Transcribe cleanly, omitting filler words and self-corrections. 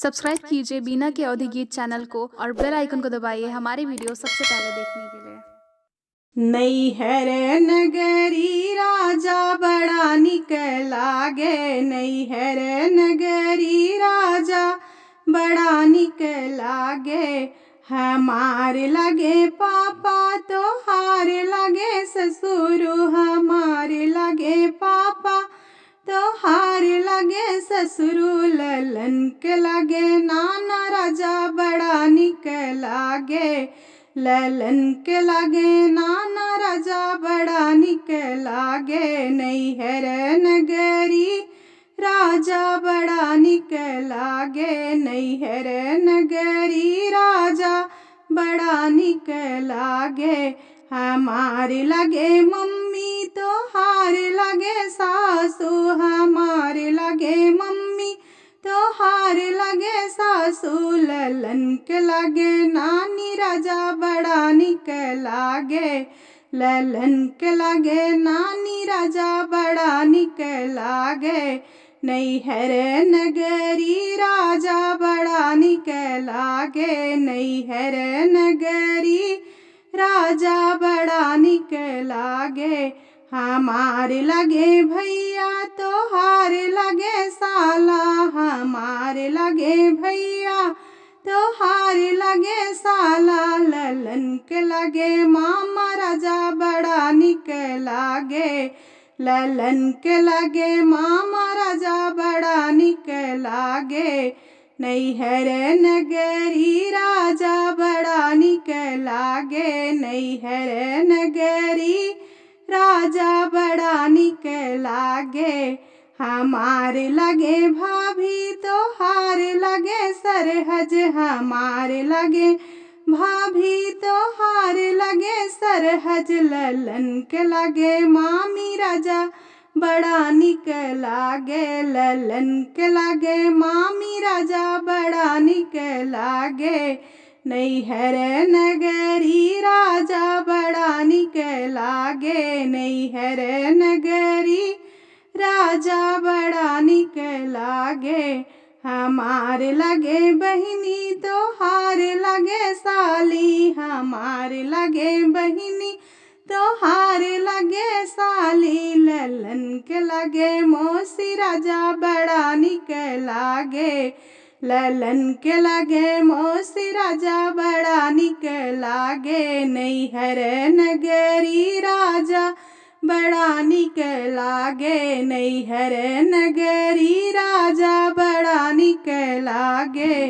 Subscribe कीजिए बीना के अवधि गीत चैनल को और बेल आइकन को दबाइए हमारी वीडियो सबसे पहले देखने के लिए। नैहर नगरी राजा बड़ा निक लागे, नैहर नगरी राजा बड़ा निक लागे। हमार लगे पापा तो हार लगे ससुर, हमार लगे पापा तो हार लगे ससुर। ललन के लगे नाना राजा बड़ा निक लागे, ललन के लगे नाना राजा बड़ा निक लागे। नैहर नगरी राजा बड़ा निक लागे, नैहर नगरी राजा बड़ा निक लागे। हमार लगे मम्मी तो हार लगे सासू, हमार लगे मम्मी तो हार लगे सासू। ललन के लगे नानी राजा बड़ा निक लागे, ललन के लगे नानी राजा बड़ा निक लागे। नैहर नगरी राजा बड़ा निक लागे, नैहर नगरी राजा बड़ा निक लागे। हमार लगे भैया तो हार लगे साला, हमार लगे भैया तो हार लगे साला। ललन के लगे मामा राजा बड़ा निक लागे, ललन के लगे मामा राजा बड़ा निक लागे। नैहर नगरी राजा बड़ा निक लागे, नैहर नगरी राजा बड़ा निक लागे। हमार लगे भाभी तो हार लगे सरहज, हमार लगे भाभी तो हार लगे सरहज। ललन के लगे मामी राजा बड़ा निक लागे, ललन के लगे मामी राजा बड़ा निक लागे। नैहर नगरी राजा बड़ा निक लागे, नैहर नगरी राजा बड़ा निक लागे। हमार लगे बहिनी तो हार लगे साली, हमार लगे बहिनी तो हार लगे साली। ललन के लगे मौसी राजा बड़ा निक लागे, ललन के लगे मौसी राजा बड़ा निक लागे। नैहर नगरी राजा बड़ा निक लागे, नैहर नगरी राजा बड़ा निक लागे।